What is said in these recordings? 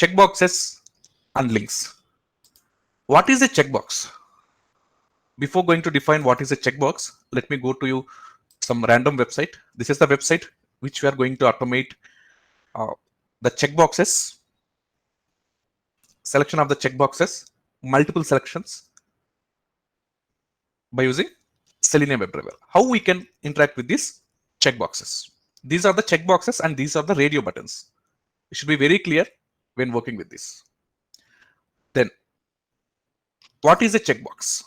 checkboxes and links. What is a checkbox? Before going to define what is a checkbox, let me go to you some random website. This is the website which we are going to automate uh, the checkboxes, selection of the checkboxes, multiple selections by using Selenium WebDriver. How we can interact with these checkboxes? These are the checkboxes and these are the radio buttons. It should be very clear when working with this. Then, what is a checkbox?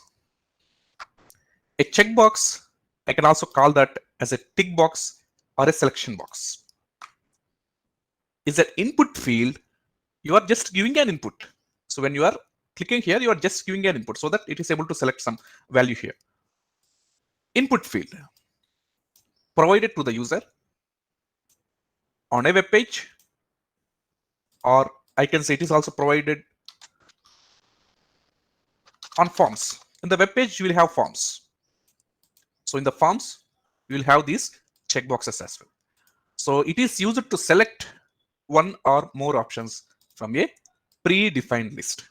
A checkbox, I can also call that as a tick box or a selection box. Is an input field. You are just giving an input. So when you are clicking here, you are just giving an input so that it is able to select some value here. Input field provided to the user on a web page, or I can say it is also provided on forms. In the web page, you will have forms. So in the forms, you will have these checkboxes as well. So it is used to select one or more options from a predefined list.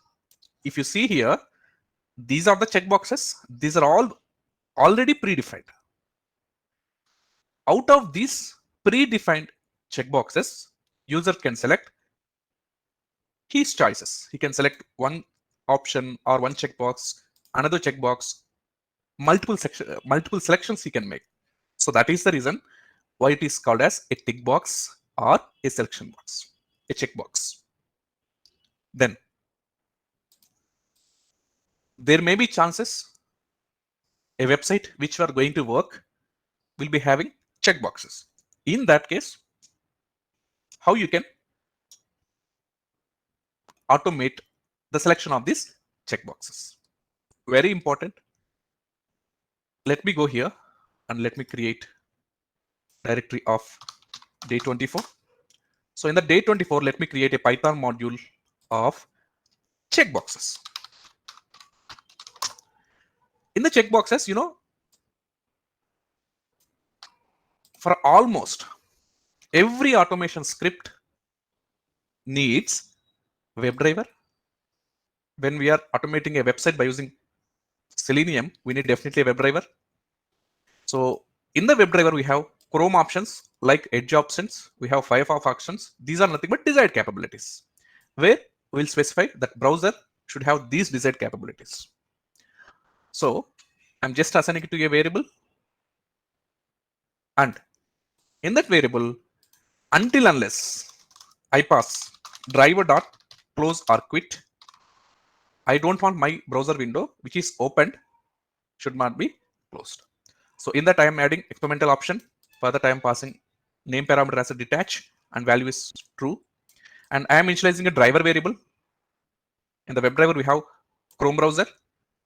If you see here, these are the checkboxes. These are all already predefined. Out of these predefined checkboxes, user can select his choices. He can select one option or one checkbox, another checkbox, multiple selections he can make. So that is the reason why it is called as a tick box or a selection box, a checkbox. Then there may be chances a website which we are going to work will be having checkboxes. In that case, how you can automate the selection of these checkboxes? Very important. Let me go here and let me create directory of day 24. So in the day 24, let me create a Python module of checkboxes. In the checkboxes, for almost every automation script needs WebDriver. When we are automating a website by using Selenium, we need definitely a WebDriver. So in the WebDriver, we have Chrome options like Edge options. We have Firefox options. These are nothing but desired capabilities, where we'll specify that browser should have these desired capabilities. So I'm just assigning it to a variable, and in that variable, until unless I pass driver dot close or quit, I don't want my browser window which is opened should not be closed. So in that I am adding experimental option. For that I am passing name parameter as a detach and value is true. And I am initializing a driver variable. In the WebDriver we have Chrome browser.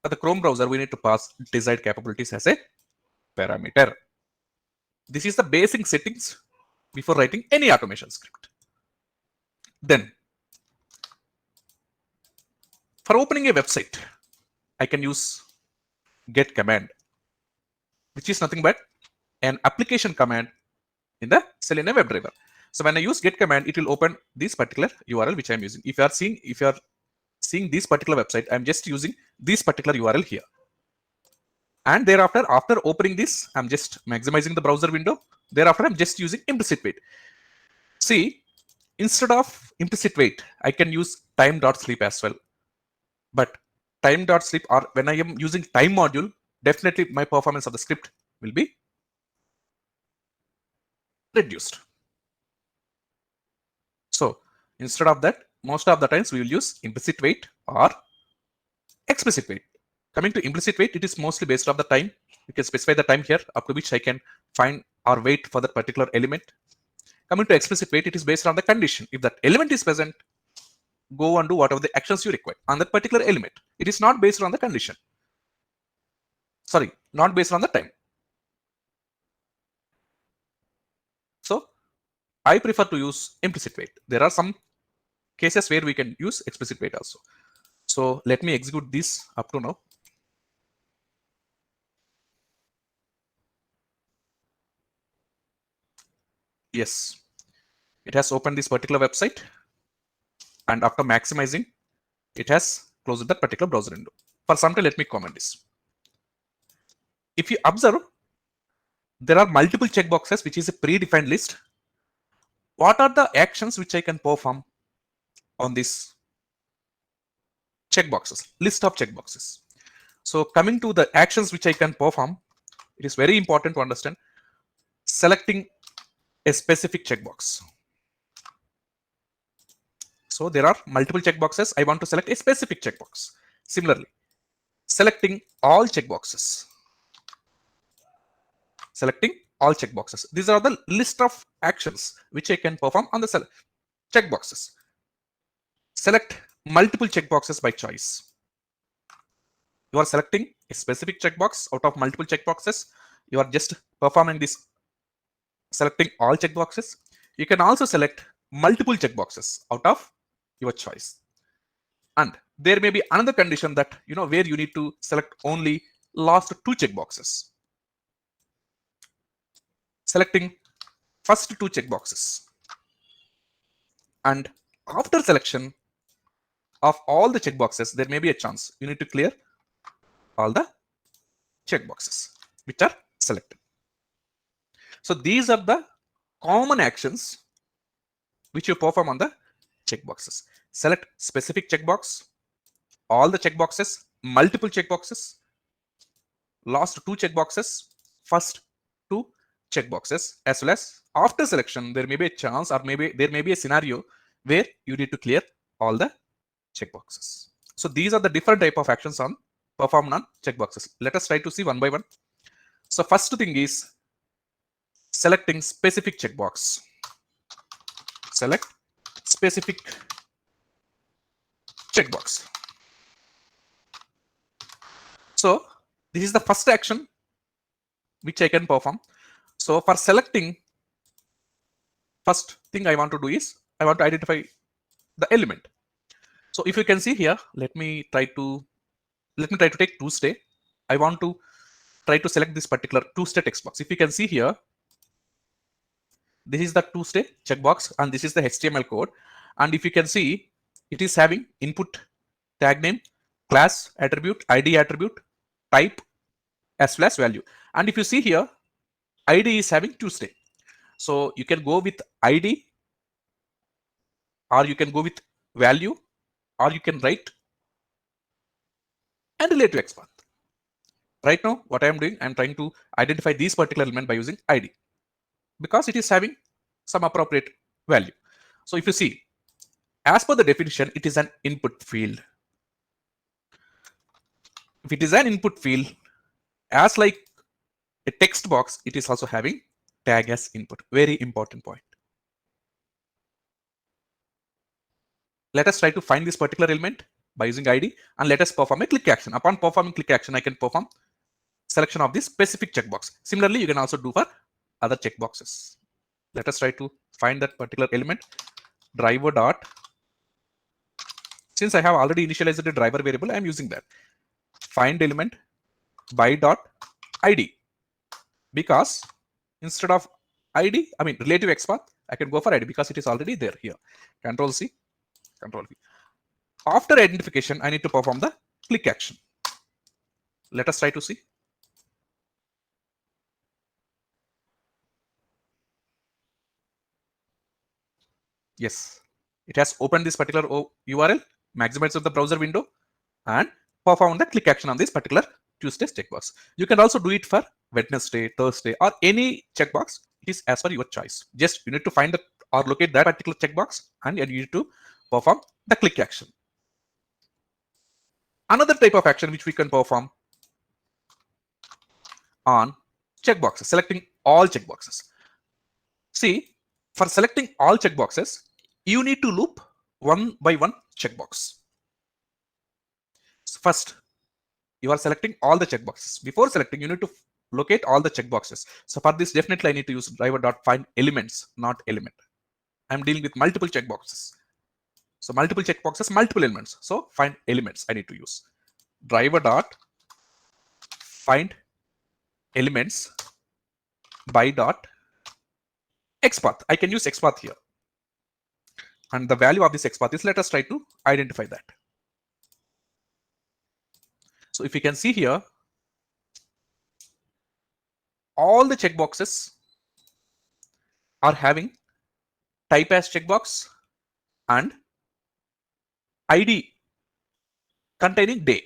For the Chrome browser we need to pass desired capabilities as a parameter. This is the basic settings before writing any automation script. Then for opening a website, I can use get command, which is nothing but an application command in the Selenium WebDriver. So when I use get command, it will open this particular URL which I'm using. If you are seeing this particular website, I'm just using this particular URL here. And thereafter, after opening this, I'm just maximizing the browser window. Thereafter, I'm just using implicit wait. See, instead of implicit wait, I can use time.sleep as well. But time.sleep, or when I am using time module, definitely my performance of the script will be reduced. So instead of that, most of the times we will use implicit wait or explicit wait. Coming to implicit wait, it is mostly based on the time. You can specify the time here up to which I can find or wait for that particular element. Coming to explicit wait, it is based on the condition. If that element is present, go and do whatever the actions you require on that particular element. It is not based on the condition. Sorry, not based on the time. So I prefer to use implicit wait. There are some cases where we can use explicit wait also. So let me execute this up to now. Yes, it has opened this particular website. and after maximizing, it has closed that particular browser window. For some time, let me comment this. If you observe, there are multiple checkboxes, which is a predefined list. What are the actions which I can perform on this checkboxes, list of checkboxes? So coming to the actions which I can perform, it is very important to understand selecting a specific checkbox. So there are multiple checkboxes. I want to select a specific checkbox. Similarly, selecting all checkboxes. Selecting all checkboxes. These are the list of actions which I can perform on the checkboxes. Select multiple checkboxes by choice. You are selecting a specific checkbox out of multiple checkboxes. You are just performing this, selecting all checkboxes. You can also select multiple checkboxes out of your choice. And there may be another condition that, where you need to select only last two checkboxes. Selecting first two checkboxes. And after selection of all the checkboxes, there may be a chance you need to clear all the checkboxes which are selected. So these are the common actions which you perform on the checkboxes. Select specific checkbox, all the checkboxes, multiple checkboxes, last two checkboxes, first two checkboxes, as well as after selection, there may be a chance or maybe there may be a scenario where you need to clear all the checkboxes. So these are the different type of actions on performed on checkboxes. Let us try to see one by one. So first thing is selecting specific checkbox. Select specific checkbox. So this is the first action which I can perform. So for selecting, first thing I want to do is I want to identify the element. So if you can see here, let me try to take Tuesday. I want to try to select this particular Tuesday text box. If you can see here, this is the Tuesday checkbox and this is the HTML code. And if you can see, it is having input, tag name, class attribute, ID attribute, type, as well as value. And if you see here, ID is having Tuesday. So you can go with ID, or you can go with value, or you can write and relate to XPath. Right now, what I am doing, I am trying to identify this particular element by using ID because it is having some appropriate value. So if you see, as per the definition, it is an input field. If it is an input field, as like a text box, it is also having tag as input. Very important point. Let us try to find this particular element by using ID and let us perform a click action. Upon performing click action, I can perform selection of this specific checkbox. Similarly, you can also do for other checkboxes. Let us try to find that particular element. Driver dot. Since I have already initialized the driver variable, I am using that. Find element by dot ID. Because instead of ID, I mean relative XPath, I can go for ID because it is already there here. Control C, Control V. After identification, I need to perform the click action. Let us try to see. Yes, it has opened this particular URL, maximized the browser window, and perform the click action on this particular Tuesday's checkbox. You can also do it for Wednesday, Thursday, or any checkbox. It is as per your choice. Just you need to find or locate that particular checkbox, and you need to perform the click action. Another type of action which we can perform on checkboxes, selecting all checkboxes. See, for selecting all checkboxes, you need to loop one by one checkbox. So first, you are selecting all the checkboxes. Before selecting, you need to locate all the checkboxes. So for this, definitely I need to use driver.find elements, not element. I'm dealing with multiple checkboxes. So multiple checkboxes, multiple elements. So find elements I need to use. Driver.find elements by dot XPath. I can use XPath here. and the value of this XPath is, let us try to identify that. So if you can see here, all the checkboxes are having type as checkbox and ID containing day.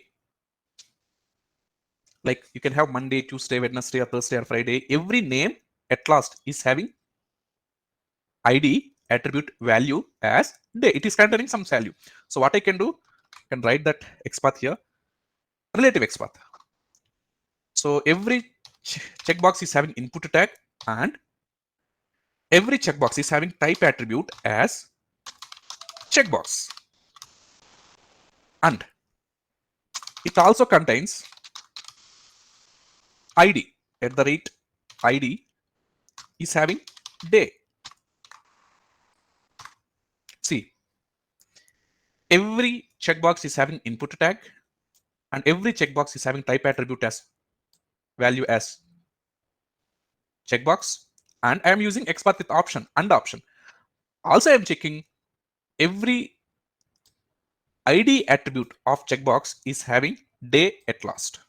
Like you can have Monday, Tuesday, Wednesday, or Thursday, or Friday. Every name at last is having ID attribute value as day. It is containing some value. So what I can do, I can write that XPath here, relative XPath. So every checkbox is having input tag, and every checkbox is having type attribute as checkbox, and it also contains ID at the rate ID is having day. See, every checkbox is having input tag, and every checkbox is having type attribute as value as checkbox, and I am using XPath with option and option. Also, I am checking every ID attribute of checkbox is having day at last.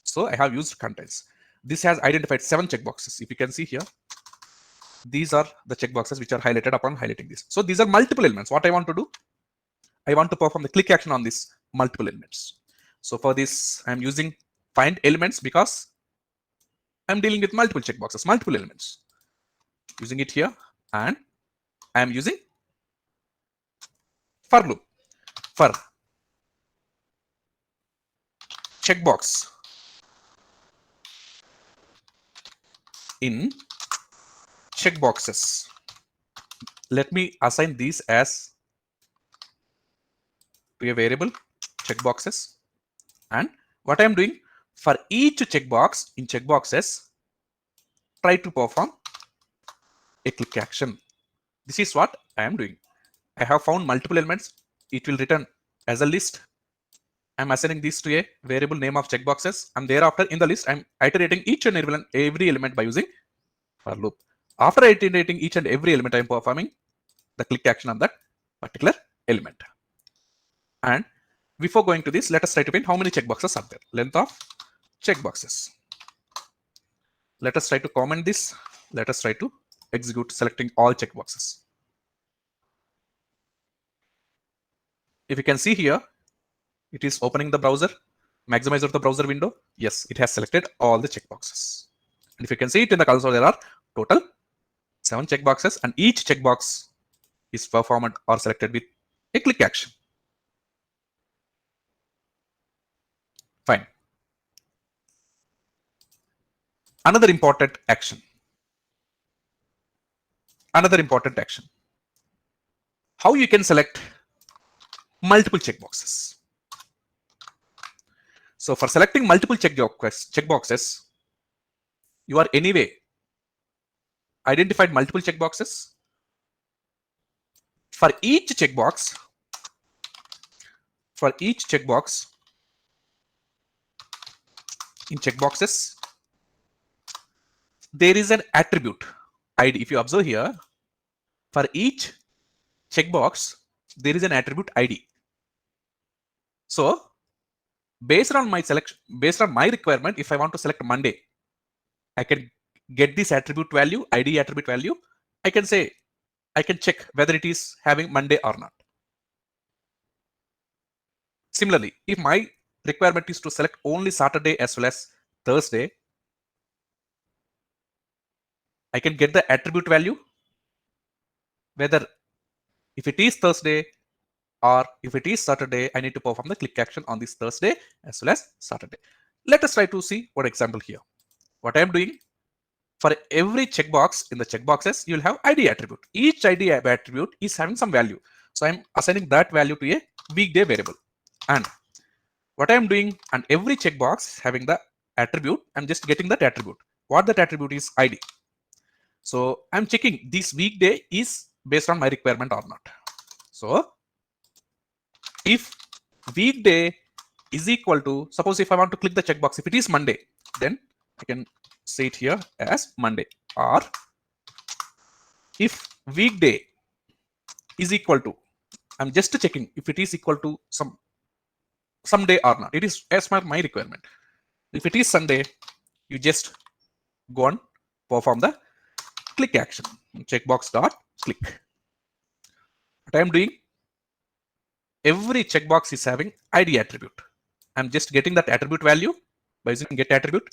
So I have used contains. This has identified 7 checkboxes. If you can see here, these are the checkboxes which are highlighted upon highlighting this. So these are multiple elements. What I want to do, I want to perform the click action on these multiple elements. So for this, I'm using find elements because I'm dealing with multiple checkboxes, multiple elements. Using it here, and I'm using for loop for checkbox in checkboxes. Let me assign these as to a variable checkboxes, and what I'm doing, for each checkbox in checkboxes, try to perform a click action. This is what I am doing. I have found multiple elements. It will return as a list. I'm assigning this to a variable name of checkboxes, and thereafter in the list I'm iterating each and every element by using for loop. After iterating each and every element, I'm performing the click action on that particular element. And before going to this, let us try to find how many checkboxes are there. Length of checkboxes. Let us try to comment this. Let us try to execute selecting all checkboxes. If you can see here, it is opening the browser, maximizer of the browser window. Yes, it has selected all the checkboxes. And if you can see it in the console, there are total 7 checkboxes, and each checkbox is performed or selected with a click action. Fine. Another important action. How you can select multiple checkboxes. So for selecting multiple checkboxes, you are anyway identified multiple checkboxes. For each checkbox, in checkboxes, there is an attribute ID. If you observe here, for each checkbox, there is an attribute ID. So based on my selection, based on my requirement, if I want to select Monday, I can get this attribute value, ID attribute value. I can say, I can check whether it is having Monday or not. Similarly, if my requirement is to select only Saturday as well as Thursday, I can get the attribute value, whether if it is Thursday or if it is Saturday, I need to perform the click action on this Thursday as well as Saturday. Let us try to see one example here. What I am doing, for every checkbox in the checkboxes, you will have ID attribute. Each ID attribute is having some value. So I'm assigning that value to a weekday variable. And what I am doing, and every checkbox having the attribute, I'm just getting that attribute. What that attribute is ID. So I'm checking this weekday is based on my requirement or not. So if weekday is equal to, suppose if I want to click the checkbox, if it is Monday, then I can say it here as Monday. Or if weekday is equal to, I'm just checking if it is equal to some day or not. It is as per my requirement. If it is Sunday, you just go and perform the click action. Checkbox dot click. What I am doing, every checkbox is having ID attribute. I'm just getting that attribute value by using get attribute,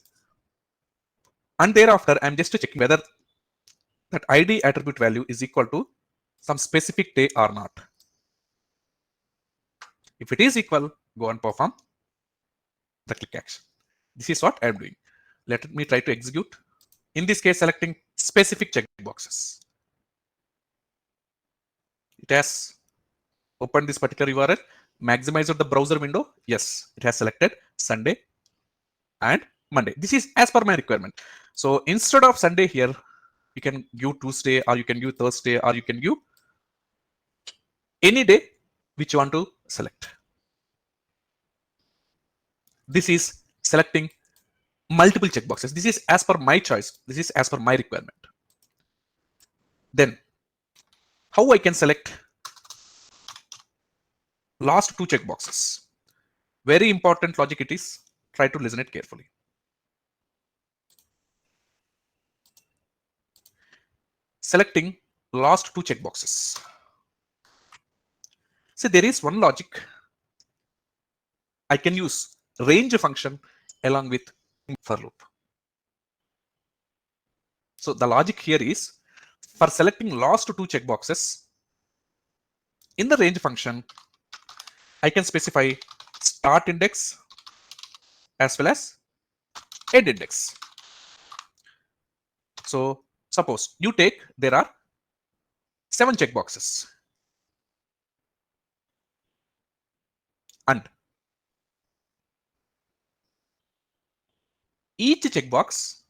and thereafter I'm just checking whether that ID attribute value is equal to some specific day or not. If it is equal, go and perform the click action. This is what I'm doing. Let me try to execute. In this case, selecting specific checkboxes. It has opened this particular URL. Maximize the browser window. Yes, it has selected Sunday and Monday. This is as per my requirement. So instead of Sunday here, you can give Tuesday, or you can give Thursday, or you can give any day which you want to select. This is selecting multiple checkboxes. This is as per my choice. This is as per my requirement. Then how I can select last two checkboxes. Very important logic it is. Try to listen it carefully. Selecting last two checkboxes. See, there is one logic. I can use range function along with for loop. So the logic here is, for selecting last two checkboxes, in the range function, I can specify start index as well as end index. So suppose you take, there are 7 checkboxes, and each checkbox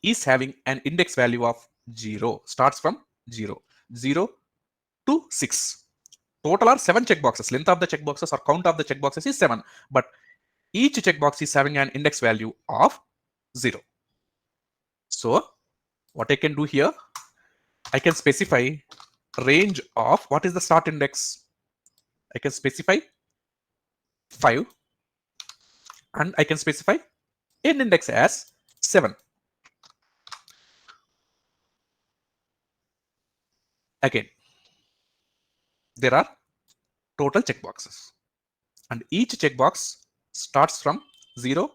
is having an index value of 0, starts from 0, 0 to 6. Total are 7 checkboxes. Length of the checkboxes or count of the checkboxes is 7, but each checkbox is having an index value of 0. So what I can do here, I can specify range of, what is the start index? I can specify 5, and I can specify end index as 7. Again, there are total checkboxes, and each checkbox starts from 0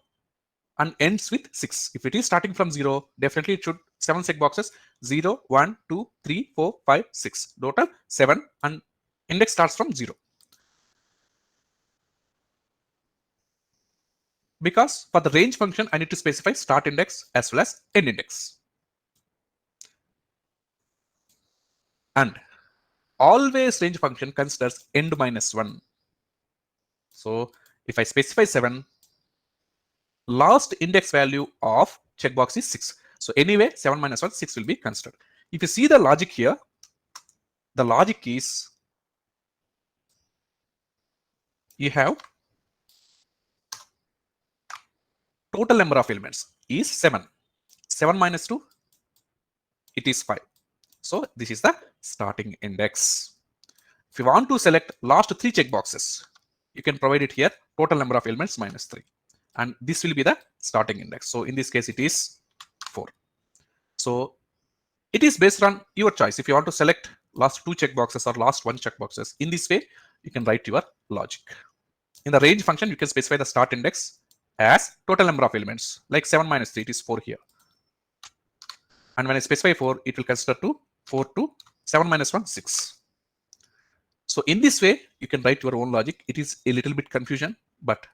and ends with 6. If it is starting from 0, definitely it should 7 checkboxes, 0, 1, 2, 3, 4, 5, 6. Total 7, and index starts from 0. Because for the range function, I need to specify start index as well as end index. And always range function considers end -1. So if I specify 7, last index value of checkbox is 6. So anyway, 7 minus 1, 6 will be considered. If you see the logic here, the logic is, you have total number of elements is 7. 7 minus 2, it is 5. So this is the starting index. If you want to select last 3 checkboxes, you can provide it here, total number of elements minus 3. And this will be the starting index. So in this case, it is 4. So it is based on your choice. If you want to select last 2 checkboxes or last 1 checkboxes, in this way, you can write your logic. In the range function, you can specify the start index as total number of elements, like 7 minus 3, it is 4 here. And when I specify 4, it will consider to 4 to 7 minus 1, 6. So in this way, you can write your own logic. It is a little bit confusion, but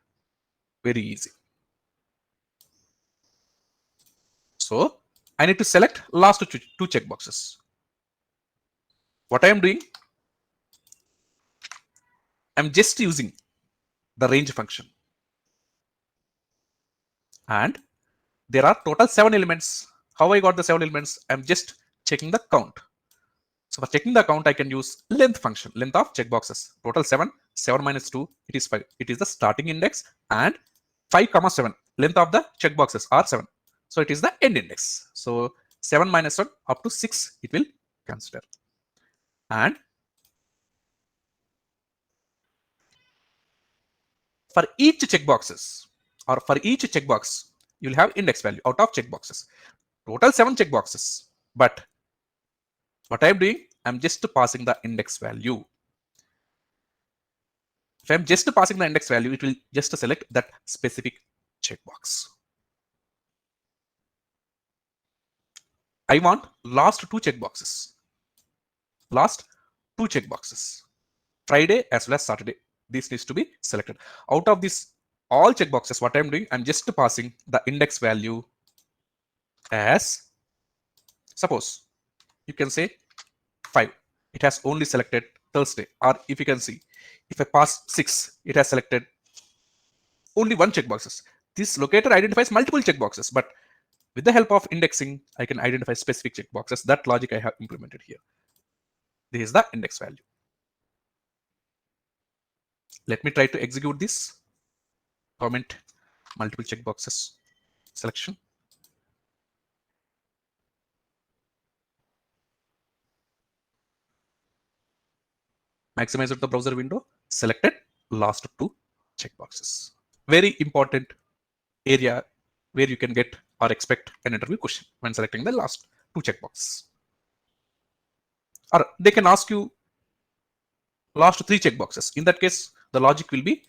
very easy. So I need to select last 2 checkboxes. What I am doing, I'm just using the range function. And there are total 7 elements. How I got the 7 elements? I'm just checking the count. So for checking the count, I can use length function, length of checkboxes. Total 7, 7 minus 2, it is 5. It is the starting index, and 5, 7, length of the checkboxes are 7. So it is the end index. So 7 minus 1 up to 6, it will consider. And for each checkboxes or for each checkbox, you'll have index value out of checkboxes. Total 7 checkboxes. But what I'm doing, I'm just passing the index value. If I'm just passing the index value, it will just select that specific checkbox. I want last 2 checkboxes. Last 2 checkboxes. Friday as well as Saturday. This needs to be selected. Out of this all checkboxes, what I'm doing, I'm just passing the index value as, suppose you can say 5. It has only selected Thursday. Or if you can see, if I pass 6, it has selected only 1 checkboxes. This locator identifies multiple checkboxes, but with the help of indexing, I can identify specific checkboxes. That logic I have implemented here. This is the index value. Let me try to execute this. Comment multiple checkboxes selection. Maximize the browser window. Selected last 2 checkboxes. Very important area where you can get or expect an interview question when selecting the last 2 checkboxes. Or they can ask you last 3 checkboxes. In that case, the logic will be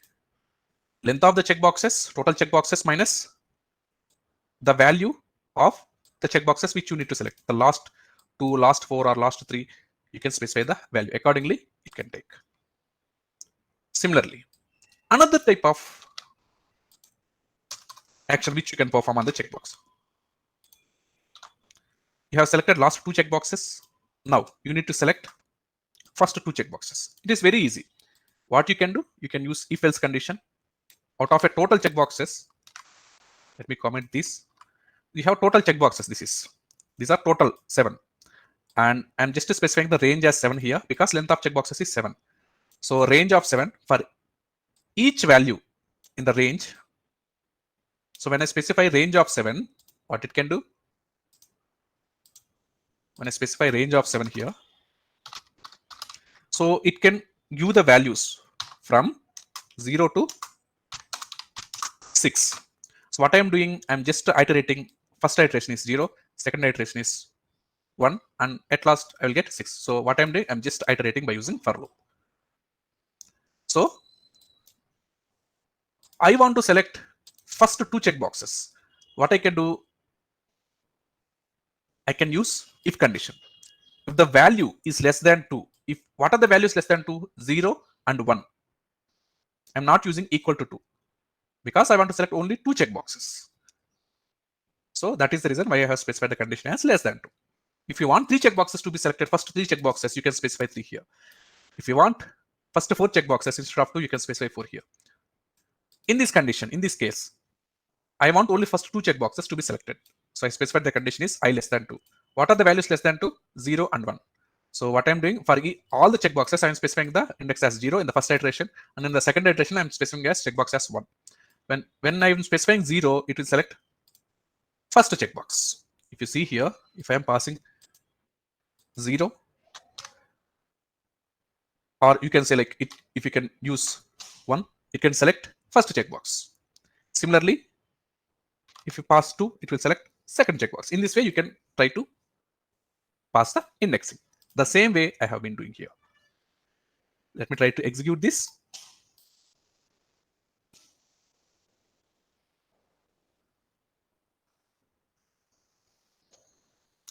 length of the checkboxes, total checkboxes minus the value of the checkboxes which you need to select. The last 2, last 4, or last 3, you can specify the value. Accordingly, it can take. Similarly, another type of action which you can perform on the checkbox. You have selected last 2 checkboxes. Now you need to select first 2 checkboxes. It is very easy. What you can do, you can use if else condition. Out of a total checkboxes, let me comment this. You have total checkboxes. These are total 7, and I'm just specifying the range as 7 here because length of checkboxes is 7. So range of 7 for each value in the range. So when I specify range of 7, what it can do? When I specify range of 7 here, so it can give the values from 0 to 6. So what I'm doing, I'm just iterating. First iteration is 0, second iteration is 1, and at last I will get 6. So what I'm doing, I'm just iterating by using for loop. So I want to select first 2 checkboxes. What I can do, I can use if condition. If the value is less than 2, if what are the values less than 2? 0 and 1. I'm not using equal to 2 because I want to select only 2 checkboxes. So that is the reason why I have specified the condition as less than 2. If you want 3 checkboxes to be selected, first 3 checkboxes, you can specify 3 here. If you want first 4 checkboxes instead of 2, you can specify 4 here. In this condition, in this case, I want only first 2 checkboxes to be selected. So I specified the condition is I less than 2. What are the values less than 2? 0 and 1. So what I'm doing for all the checkboxes, I'm specifying the index as 0 in the first iteration, and in the second iteration, I'm specifying as checkbox as 1. When I'm specifying 0, it will select first checkbox. If you see here, if I am passing 0, or you can say like it, if you can use 1, it can select first checkbox. Similarly, if you pass 2, it will select second checkbox. In this way, you can try to pass the indexing. The same way I have been doing here. Let me try to execute this.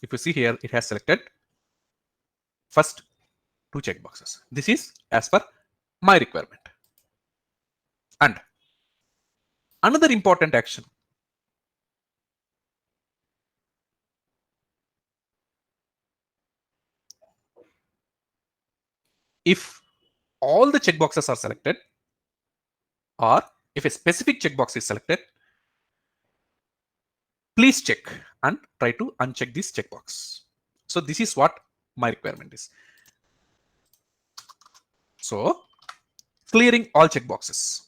If you see here, it has selected first 2 checkboxes. This is as per my requirement. And another important action, if all the checkboxes are selected, or if a specific checkbox is selected, please check and try to uncheck this checkbox. So this is what my requirement is. So clearing all checkboxes.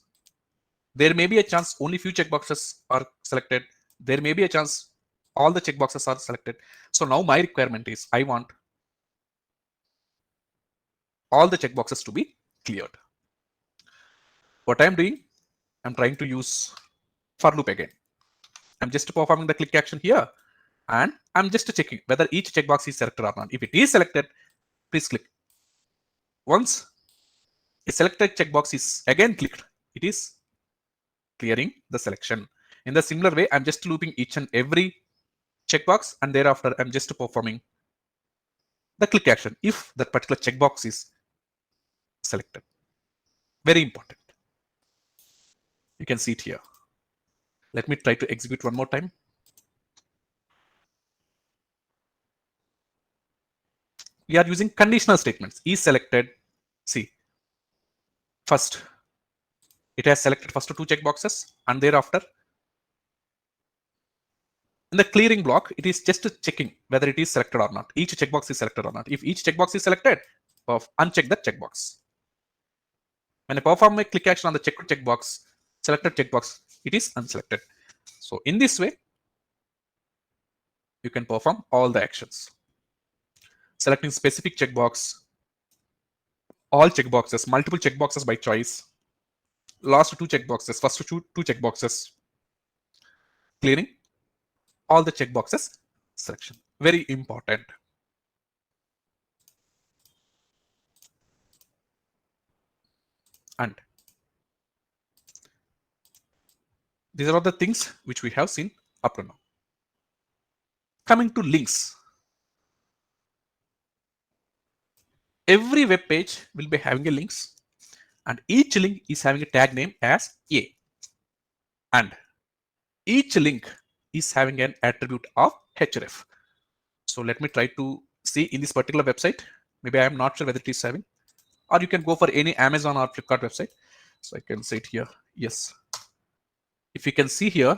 There may be a chance only few checkboxes are selected. There may be a chance all the checkboxes are selected. So now my requirement is I want all the checkboxes to be cleared. What I'm doing, I'm trying to use for loop again. I'm just performing the click action here, and I'm just checking whether each checkbox is selected or not. If it is selected, please click. Once a selected checkbox is again clicked, it is clearing the selection. In the similar way, I'm just looping each and every checkbox, and thereafter I'm just performing the click action if that particular checkbox is selected. Very important. You can see it here. Let me try to execute one more time. We are using conditional statements. Is selected. See, first it has selected first two checkboxes, and thereafter in the clearing block, it is just checking whether it is selected or not. Each checkbox is selected or not. If each checkbox is selected, uncheck that checkbox. When I perform a click action on the checked checkbox, selected checkbox, it is unselected. So in this way, you can perform all the actions. Selecting specific checkbox, all checkboxes, multiple checkboxes by choice, last two checkboxes, first two checkboxes, clearing all the checkboxes selection. Very important. And these are all the things which we have seen up to now. Coming to links. Every web page will be having a links, and each link is having a tag name as A. And each link is having an attribute of href. So let me try to see in this particular website. Maybe I am not sure whether it is having, or you can go for any Amazon or Flipkart website. So I can say it here. Yes. If you can see here,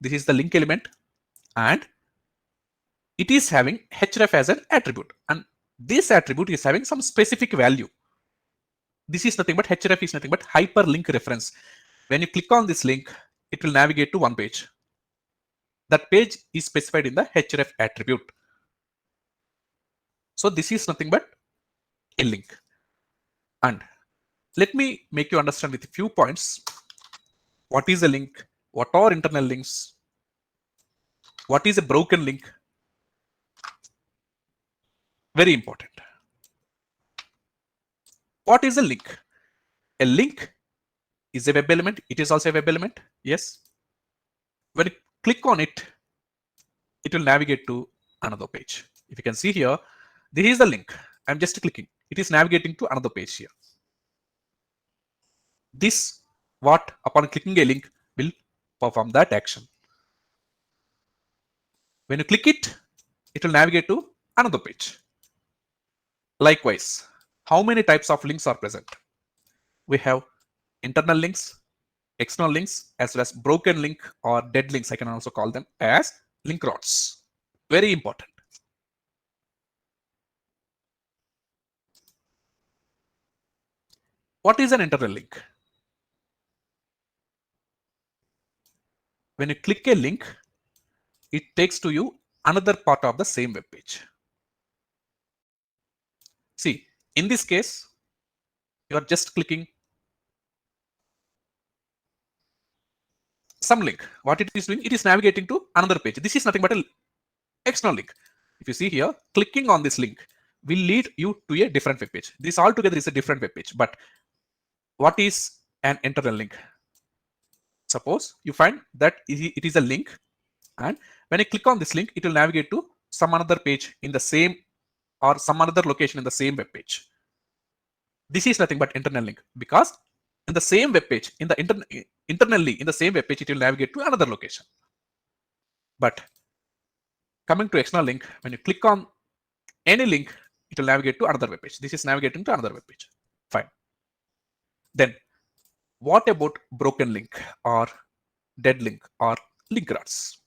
this is the link element, and it is having href as an attribute, and this attribute is having some specific value. This is nothing but href is nothing but hyperlink reference. When you click on this link, it will navigate to one page. That page is specified in the href attribute. So this is nothing but a link. And let me make you understand with a few points. What is a link? What are internal links? What is a broken link? Very important. What is a link? A link is a web element. It is also a web element. Yes. When you click on it, it will navigate to another page. If you can see here, this is the link. I'm just clicking. It is navigating to another page here. This, what upon clicking a link, will perform that action. When you click it, it will navigate to another page. Likewise, how many types of links are present? We have internal links, external links, as well as broken link or dead links. I can also call them as link routes. Very important. What is an internal link? When you click a link, it takes to you another part of the same web page. See, in this case, you are just clicking some link. What it is doing, it is navigating to another page. This is nothing but an external link. If you see here, clicking on this link will lead you to a different web page. This altogether is a different web page. But what is an internal link? Suppose you find that it is a link, and when I click on this link, it will navigate to some another page in the same or some another location in the same web page. This is nothing but internal link, because in the same web page, in the internally in the same web page, it will navigate to another location. But coming to external link, when you click on any link, it will navigate to another web page. This is navigating to another web page. Fine. Then what about broken link or dead link or link routes?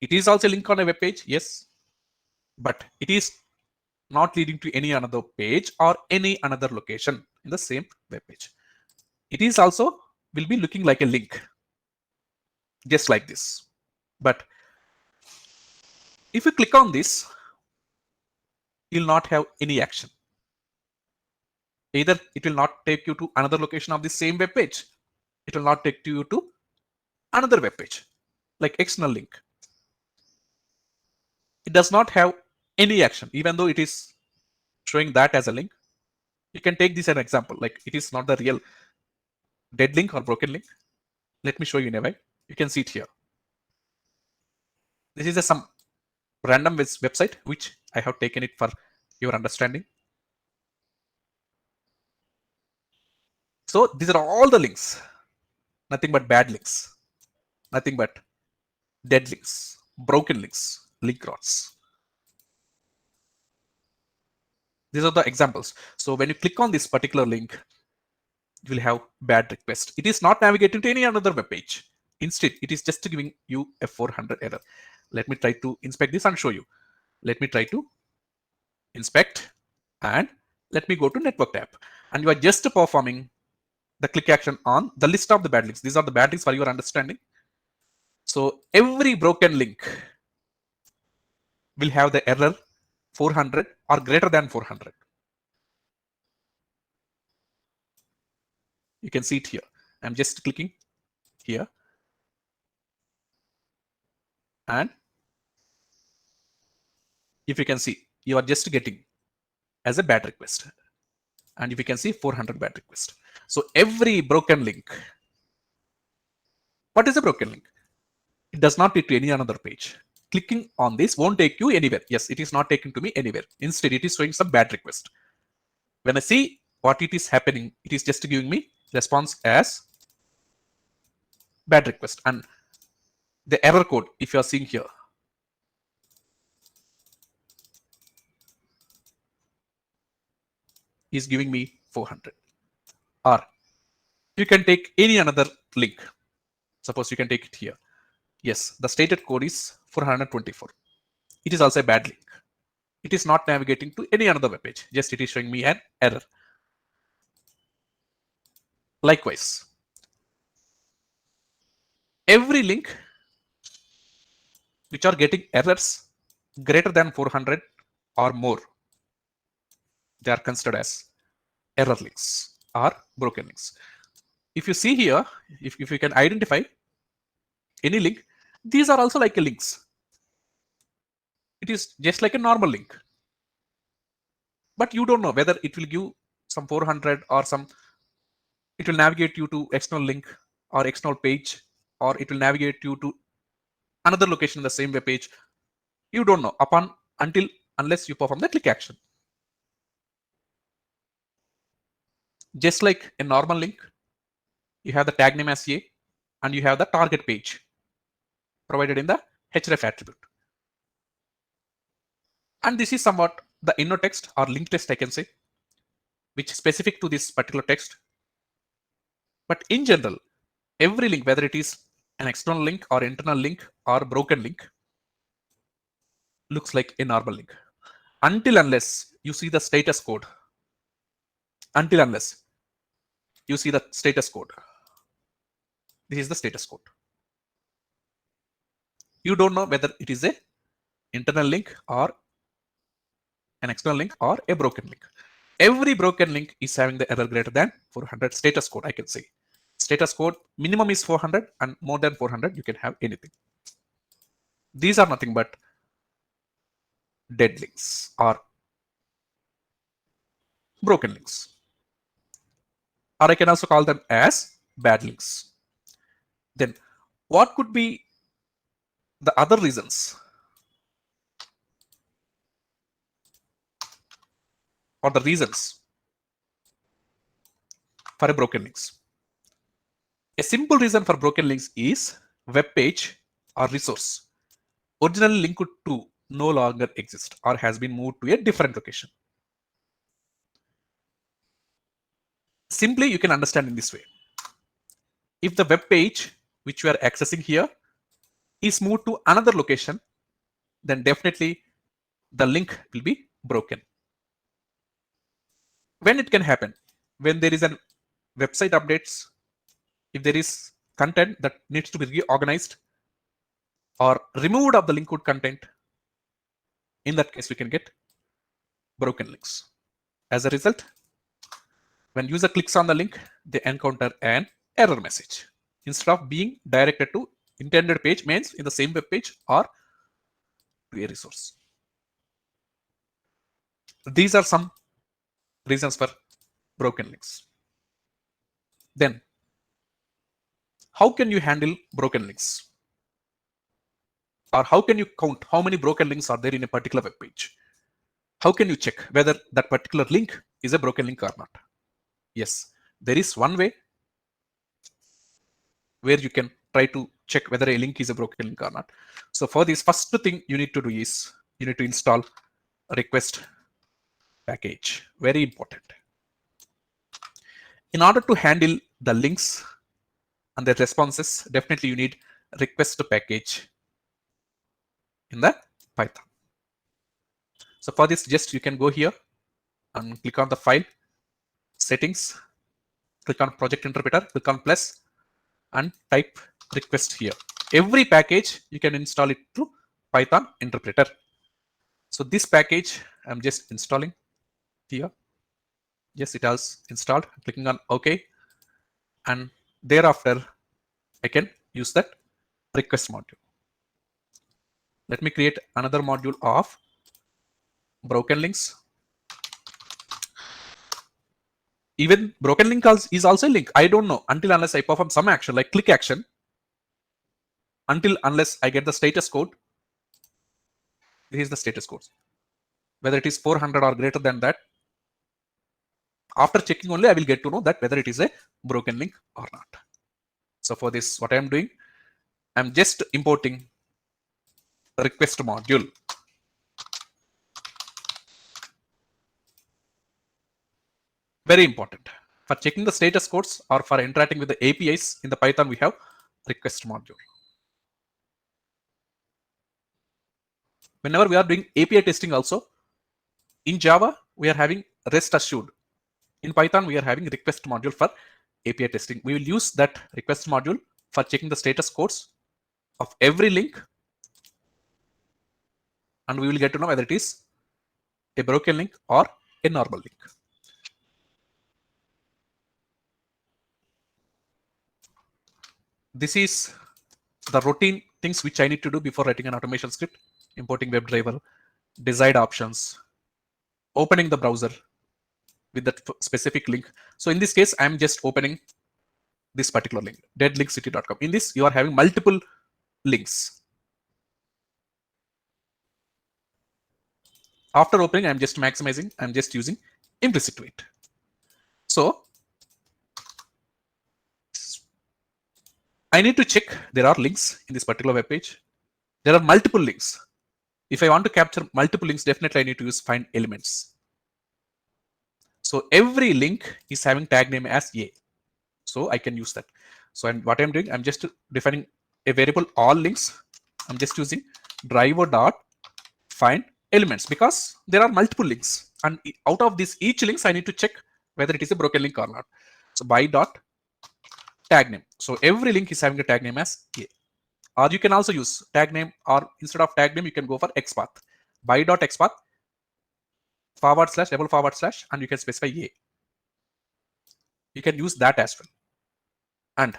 It is also a link on a web page, yes, but it is not leading to any another page or any another location in the same web page. It is also will be looking like a link, just like this. But if you click on this, you'll not have any action. Either it will not take you to another location of the same web page. It will not take you to another web page, like external link. It does not have any action, even though it is showing that as a link. You can take this as an example, like it is not the real dead link or broken link. Let me show you in a way. You can see it here. This is some random website which I have taken it for your understanding. So these are all the links, nothing but bad links, nothing but dead links, broken links, link rods. These are the examples. So when you click on this particular link, you will have bad request. It is not navigating to any another web page. Instead, it is just giving you a 400 error. Let me try to inspect this and show you. Let me try to inspect and let me go to network tab. And you are just performing the click action on the list of the bad links. These are the bad links for your understanding. So every broken link will have the error 400 or greater than 400. You can see it here. I'm just clicking here. And if you can see, you are just getting as a bad request. And if you can see 400 bad request. So every broken link, what is a broken link? It does not take to any another page. Clicking on this won't take you anywhere. Yes, it is not taking to me anywhere. Instead, it is showing some bad request. When I see what it is happening, it is just giving me response as bad request. And the error code, if you are seeing here, is giving me 400. Or you can take any another link. Suppose you can take it here. Yes, the stated code is 424. It is also a bad link. It is not navigating to any another web page. Just it is showing me an error. Likewise, every link which are getting errors greater than 400 or more, they are considered as error links or broken links. If you see here, if you can identify any link, these are also like a links. It is just like a normal link. But you don't know whether it will give some 400 or some, it will navigate you to external link or external page, or it will navigate you to another location in the same web page. You don't know unless you perform the click action. Just like a normal link, you have the tag name as A and you have the target page provided in the href attribute. And this is somewhat the inner text or link text, I can say, which is specific to this particular text. But in general, every link, whether it is an external link or internal link or broken link, looks like a normal link. Until unless you see the status code. Until unless you see the status code. This is the status code. You don't know whether it is a internal link or an external link or a broken link. Every broken link is having the error greater than 400 status code, I can say. Status code minimum is 400 and more than 400 you can have anything. These are nothing but dead links or broken links. Or I can also call them as bad links. Then what could be the other reasons or the reasons for a broken links? A simple reason for broken links is web page or resource originally linked to no longer exist or has been moved to a different location. Simply, you can understand in this way. If the web page which you are accessing here is moved to another location, then definitely the link will be broken. When it can happen? When there is a website updates, if there is content that needs to be reorganized or removed of the linked content, in that case we can get broken links. As a result, when user clicks on the link, they encounter an error message. Instead of being directed to intended page, means in the same web page or to a resource. These are some reasons for broken links. Then, how can you handle broken links? Or how can you count how many broken links are there in a particular web page? How can you check whether that particular link is a broken link or not? Yes, there is one way where you can try to check whether a link is a broken link or not. So for this, first thing you need to do is you need to install a request package. Very important. In order to handle the links and the responses, definitely you need request package in the Python. So for this, just you can go here and click on the file, settings, click on project interpreter, click on plus and type request here. Every package you can install it through Python interpreter. So this package I'm just installing here. Yes, it has installed. Clicking on OK, and thereafter I can use that request module. Let me create another module of broken links. Even broken link is also a link. I don't know until unless I perform some action like click action, until unless I get the status code. This is the status code. Whether it is 400 or greater than that, after checking only I will get to know that whether it is a broken link or not. So for this, what I am doing, I'm just importing the request module. Very important. For checking the status codes or for interacting with the APIs in the Python, we have request module. Whenever we are doing API testing also, in Java, we are having rest assured. In Python, we are having request module for API testing. We will use that request module for checking the status codes of every link, and we will get to know whether it is a broken link or a normal link. This is the routine things which I need to do before writing an automation script: importing WebDriver, desired options, opening the browser with that specific link. So in this case, I'm just opening this particular link, deadlinkcity.com. In this, you are having multiple links. After opening, I'm just maximizing, I'm just using implicit weight. So I need to check there are links in this particular web page. There are multiple links. If I want to capture multiple links, definitely I need to use find elements. So every link is having tag name as A. So I can use that. So what I'm doing, I'm just defining a variable all links. I'm just using driver dot find elements because there are multiple links, and out of this each links I need to check whether it is a broken link or not. So by dot tag name. So every link is having a tag name as A. Or you can also use tag name, or instead of tag name you can go for XPath. By dot XPath / double / and you can specify A. You can use that as well. And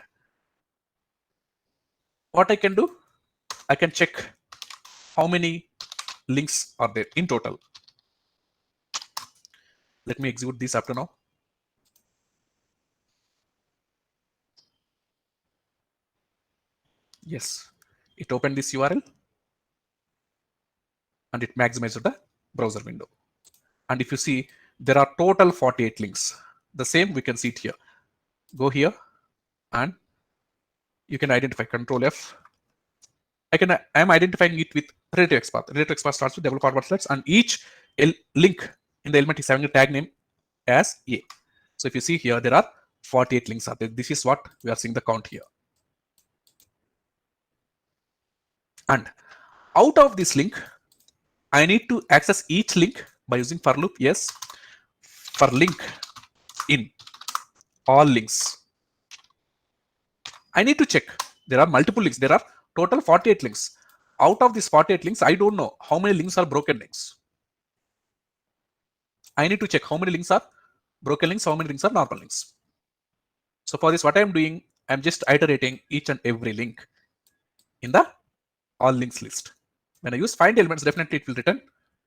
what I can do, I can check how many links are there in total. Let me execute this up to now. Yes, it opened this URL and it maximized the browser window. And if you see, there are total 48 links. The same we can see it here. Go here and you can identify Control F. I'm identifying it with relative XPath. Relative XPath starts with double / and each link in the element is having a tag name as A. So if you see here, there are 48 links are there. This is what we are seeing the count here. And out of this link, I need to access each link by using for loop. Yes, for link in all links. I need to check. There are multiple links. There are total 48 links. Out of these 48 links, I don't know how many links are broken links. I need to check how many links are broken links, how many links are normal links. So for this, what I'm doing, I'm just iterating each and every link in the all links list. When I use find elements, definitely it will return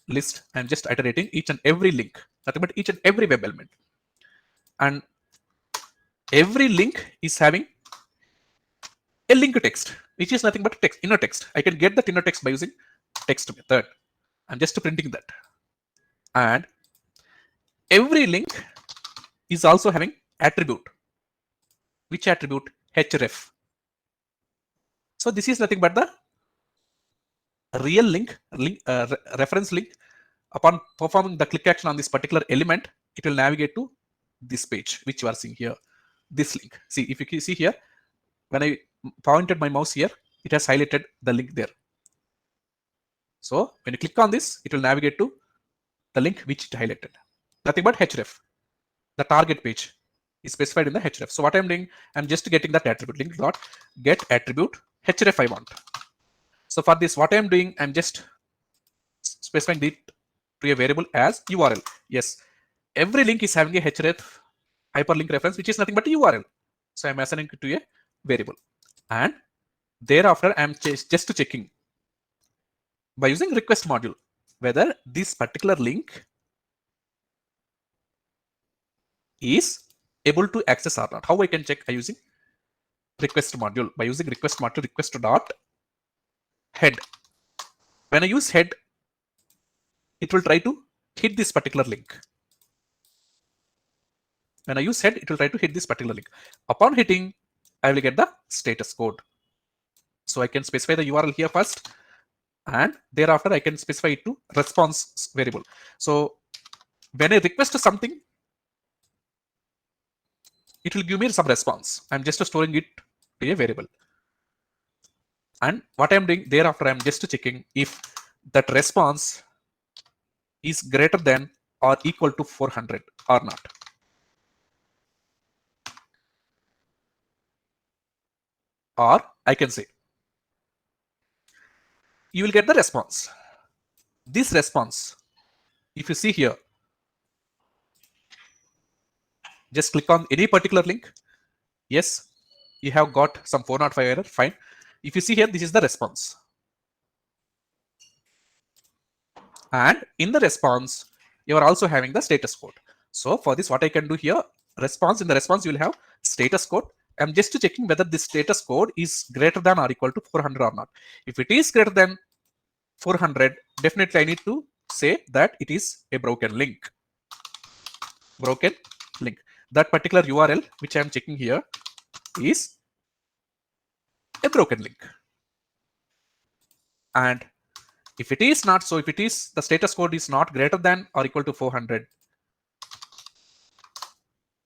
list. I'm just iterating each and every link, nothing but each and every web element. And every link is having a link text, which is nothing but text, inner text. I can get that inner text by using text method. I'm just printing that. And every link is also having attribute. Which attribute? href. So this is nothing but the real reference link. Upon performing the click action on this particular element, it will navigate to this page, which you are seeing here. This link. See, if you can see here, when I pointed my mouse here, it has highlighted the link there. So when you click on this, it will navigate to the link which it highlighted. Nothing but href. The target page is specified in the href. So what I'm doing, I'm just getting that attribute link dot get attribute href I want. So for this, what I'm doing, I'm just specifying it to a variable as URL. Yes, every link is having a href hyperlink reference, which is nothing but a URL. So I'm assigning it to a variable. And thereafter, I'm just checking by using request module whether this particular link is able to access or not. How I can check by using request module? By using request module request dot head. When I use head, it will try to hit this particular link. When I use head, it will try to hit this particular link. Upon hitting, I will get the status code. So I can specify the URL here first, and thereafter I can specify it to response variable. So when I request something, it will give me some response. I'm just storing it to a variable. And what I'm doing thereafter, I'm just checking if that response is greater than or equal to 400 or not. Or I can say, you will get the response. This response, if you see here, just click on any particular link. Yes, you have got some 405 error, fine. If you see here, this is the response. And in the response, you are also having the status code. So for this, what I can do here, response, in the response, you will have status code. I'm just checking whether this status code is greater than or equal to 400 or not. If it is greater than 400, definitely I need to say that it is a broken link. Broken link. That particular URL which I am checking here is a broken link. And if it is not so, if it is the status code is not greater than or equal to 400,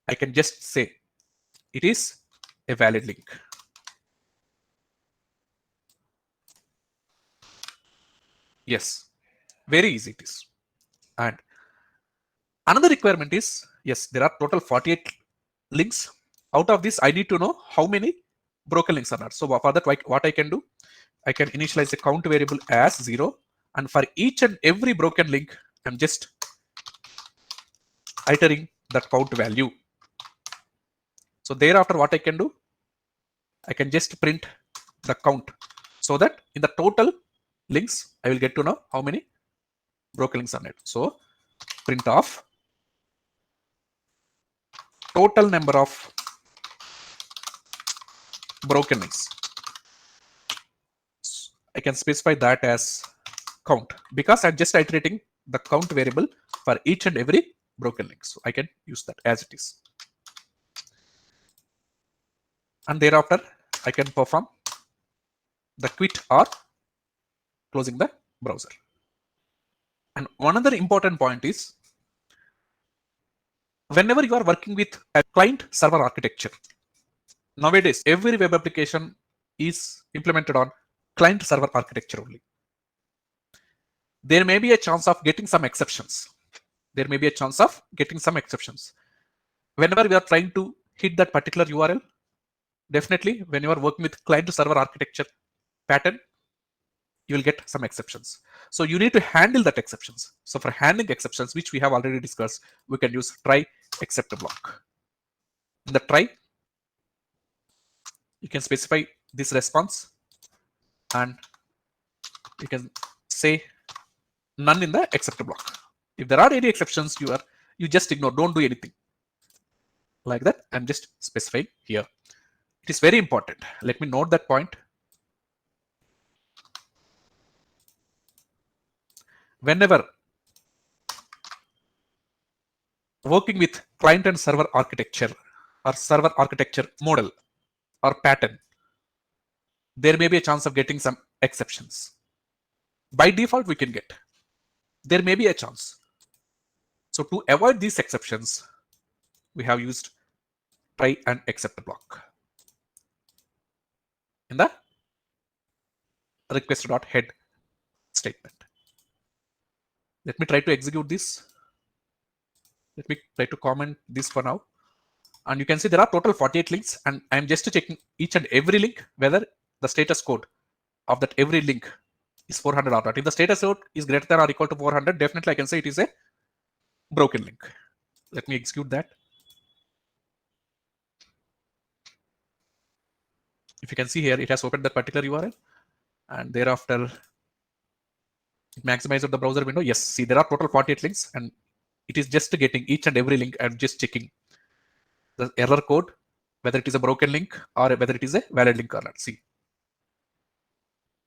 I can just say it is a valid link. Yes, very easy it is. And another requirement is, yes, there are total 48 links. Out of this, I need to know how many broken links are not. So for that, what I can do, I can initialize the count variable as 0. And for each and every broken link, I'm just iterating that count value. So thereafter, what I can do, I can just print the count so that in the total links, I will get to know how many broken links are net. So print of total number of broken links. I can specify that as count because I'm just iterating the count variable for each and every broken link. So I can use that as it is. And thereafter, I can perform the quit or closing the browser. And one other important point is, whenever you are working with a client server architecture, nowadays every web application is implemented on client server architecture only. There may be a chance of getting some exceptions. There may be a chance of getting some exceptions. Whenever we are trying to hit that particular URL, definitely when you are working with client server architecture pattern, you will get some exceptions. So you need to handle that exceptions. So for handling exceptions, which we have already discussed, we can use try except block. In the try, you can specify this response and you can say none in the except block. If there are any exceptions, you just ignore, don't do anything like that. I'm just specifying here. It is very important. Let me note that point. Whenever working with client and server architecture or server architecture model or pattern, there may be a chance of getting some exceptions. By default, we can get. There may be a chance. So to avoid these exceptions, we have used try and except block in the request.head statement. Let me try to execute this. Let me try to comment this for now. And you can see there are total 48 links, and I'm just checking each and every link whether the status code of that every link is 400 or not. If the status code is greater than or equal to 400, definitely I can say it is a broken link. Let me execute that. If you can see here, it has opened that particular URL, and thereafter it maximizes the browser window. Yes, see there are total 48 links, and it is just getting each and every link and just checking the error code, whether it is a broken link or whether it is a valid link or not. See,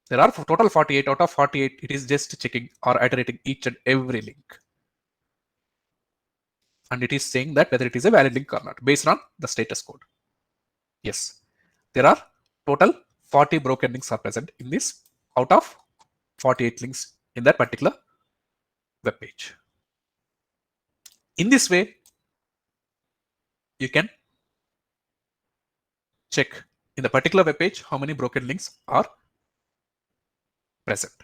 there are total 48. Out of 48, it is just checking or iterating each and every link. And it is saying that whether it is a valid link or not based on the status code. Yes, there are total 40 broken links are present in this out of 48 links in that particular web page. In this way, you can check in the particular web page how many broken links are present.